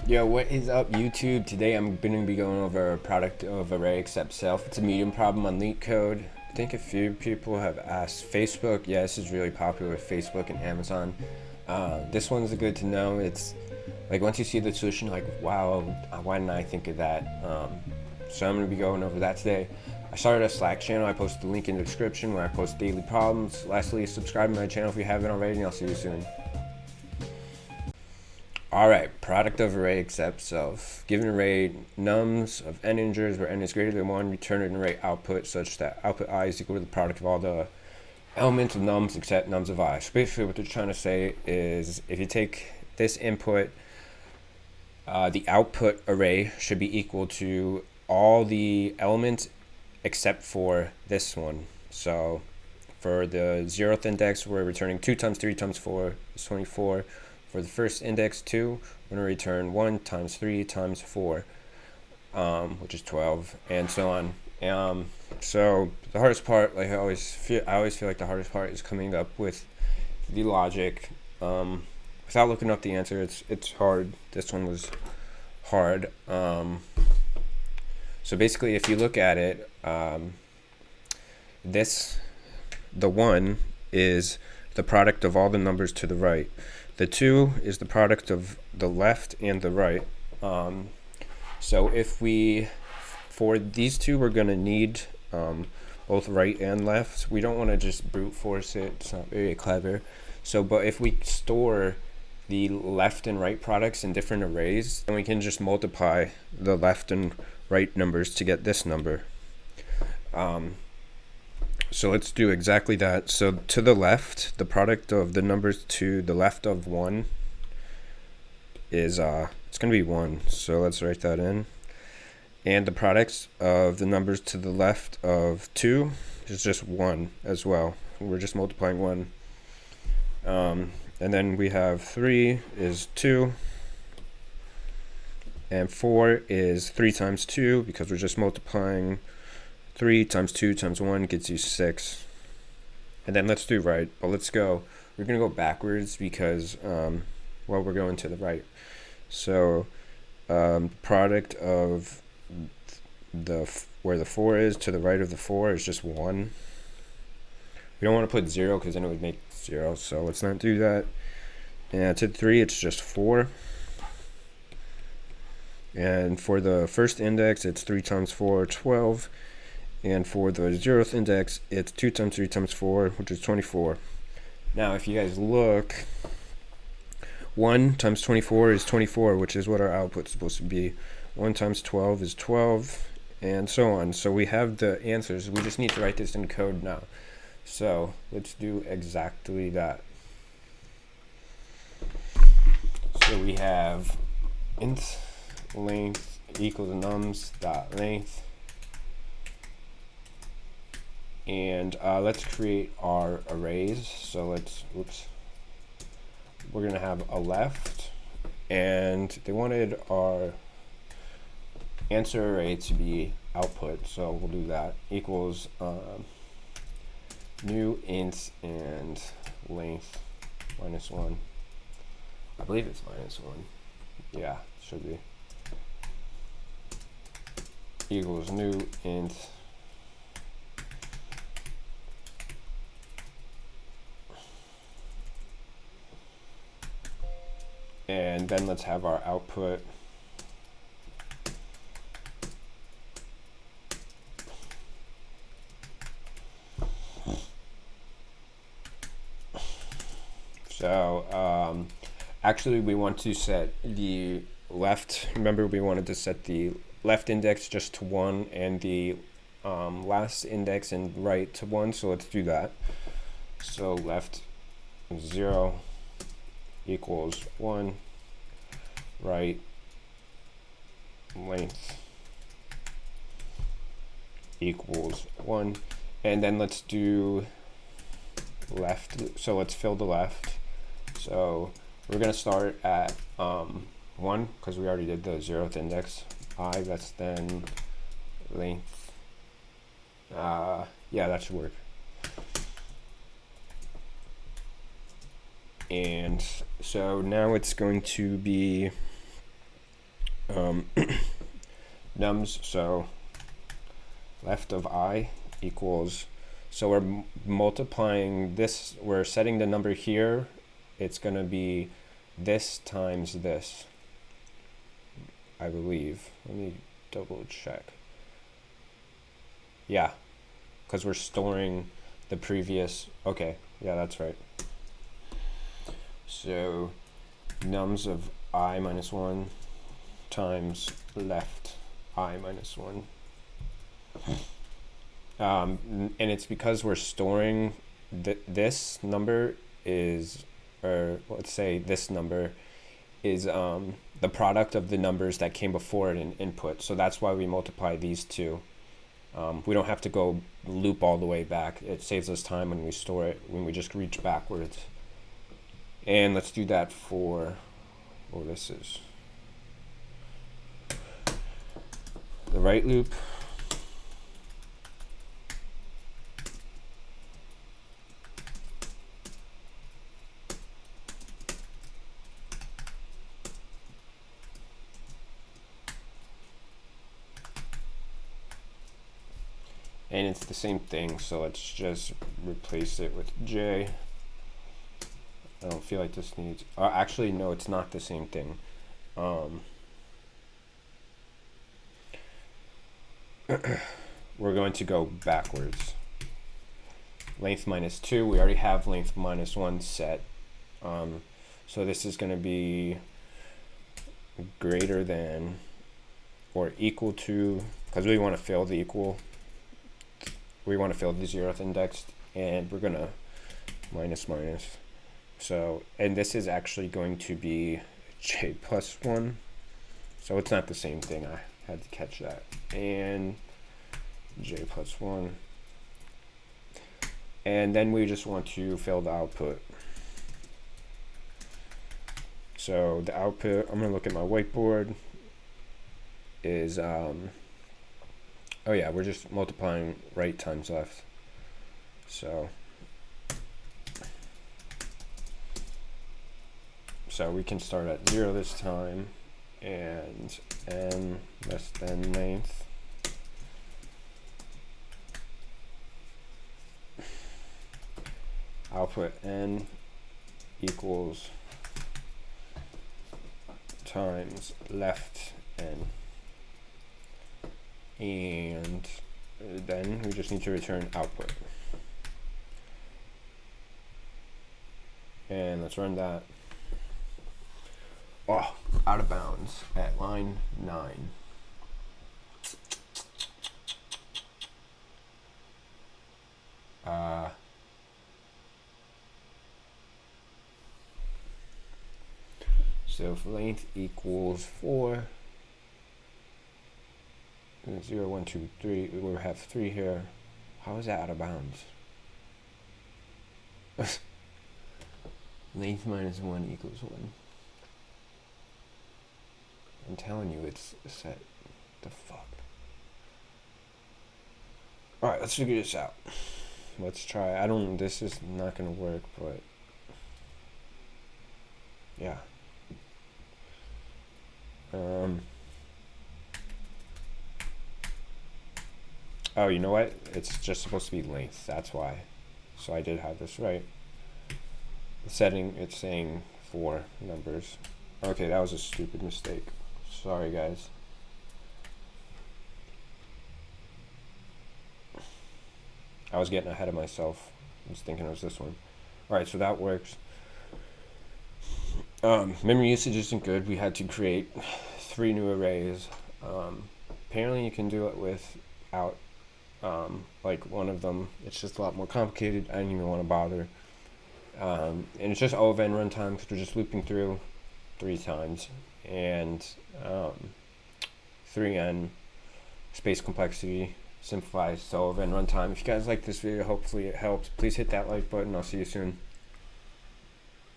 Yo, what is up, YouTube? Today I'm going to be going over a product of array except self. It's a medium problem on LeetCode. I think a few people have asked. Facebook, yeah, this is really popular with Facebook and Amazon. This one's good to know. It's like once you see the solution, you're like, wow, why didn't I think of that? So I'm going to be going over that today. I started a Slack channel. I posted the link in the description where I post daily problems. Lastly, subscribe to my channel if you haven't already, and I'll see you soon. Alright, product of array except self. Given array nums of n integers where n is greater than 1, return an array output such that output I is equal to the product of all the elements of nums except nums of I. So basically what they're trying to say is if you take this input, the output array should be equal to all the elements except for this one. So for the 0th index, we're returning 2 times 3 times 4 is 24. For the first index 2, we're going to return 1 times 3 times 4, which is 12, and so on. So the hardest part, like I always feel like the hardest part is coming up with the logic. Without looking up the answer, it's hard. This one was hard. So basically, if you look at it, the 1 is the product of all the numbers to the right. The 2 is the product of the left and the right. So if for these two, we're going to need both right and left. We don't want to just brute force it. It's not very clever. But if we store the left and right products in different arrays, then we can just multiply the left and right numbers to get this number. So let's do exactly that. So to the left, the product of the numbers to the left of 1 is it's going to be 1. So let's write that in. And the products of the numbers to the left of 2 is just 1 as well. We're just multiplying 1. And then we have 3 is 2. And 4 is 3 times 2 because we're just multiplying 3 times 2 times 1 gets you 6. And then let's do right, but let's go. We're going to go backwards because, well, we're going to the right. So, product of where the 4 is to the right of the 4 is just 1. We don't want to put 0 because then it would make 0, so let's not do that. And to 3, it's just 4. And for the first index, it's 3 times 4, 12. And for the 0th index, it's 2 times 3 times 4, which is 24. Now, if you guys look, 1 times 24 is 24, which is what our output's supposed to be. 1 times 12 is 12, and so on. So we have the answers. We just need to write this in code now. So let's do exactly that. So we have int length equals nums dot length. And let's create our arrays. So we're gonna have a left, and they wanted our answer array to be output. So we'll do that equals new int and length -1. I believe it's -1. Yeah, it should be. Equals new int and then let's have our output actually we want to set the left, remember we wanted to set the left index just to 1 and the last index and right to 1, so let's do that. So left 0 equals 1, right length equals 1, and then let's do left. So let's fill the left. So we're going to start at 1 because we already did the 0th index. I, that's then length. Yeah, that should work. And so now it's going to be nums, so left of I equals, so we're multiplying this, we're setting the number here, it's going to be this times this, I believe. Let me double check. Yeah, because we're storing the previous, okay, yeah, that's right. So nums of I minus 1 times left I minus 1. And it's because we're storing this number is, or let's say this number is the product of the numbers that came before it in input. So that's why we multiply these two. We don't have to go loop all the way back. It saves us time when we store it, when we just reach backwards. And let's do that for, oh, this is the right loop. And it's the same thing, so let's just replace it with J. I don't feel like this needs, actually no, it's not the same thing. We're going to go backwards. Length minus 2, we already have length minus 1 set. So this is going to be greater than or equal to, because we want to fill the equal, we want to fill the 0th index, and we're going to minus minus. So, and this is actually going to be J plus 1. So it's not the same thing. I had to catch that. And J plus 1. And then we just want to fill the output. So the output, I'm going to look at my whiteboard, is, oh yeah, we're just multiplying right times left. So we can start at 0 this time, and n less than length. Output n equals times left n. And then we just need to return output. And let's run that. Oh, out of bounds at line 9. So if length equals 4, 0, 1, 2, 3, we will have 3 here. How is that out of bounds? Length minus 1 equals 1. I'm telling you, it's set. The fuck? Alright, let's figure this out. Let's try. This is not gonna work, but yeah. Oh, you know what? It's just supposed to be length. That's why. So I did have this right. The setting, it's saying 4 numbers. Okay, that was a stupid mistake. Sorry, guys. I was getting ahead of myself. I was thinking it was this one. Alright, so that works. Memory usage isn't good. We had to create 3 new arrays. Apparently you can do it without like one of them. It's just a lot more complicated. I didn't even want to bother. And it's just O of n runtime because we're just looping through 3 times. And 3n space complexity simplifies to O of n runtime. If you guys like this video, hopefully it helped. Please hit that like button. I'll see you soon.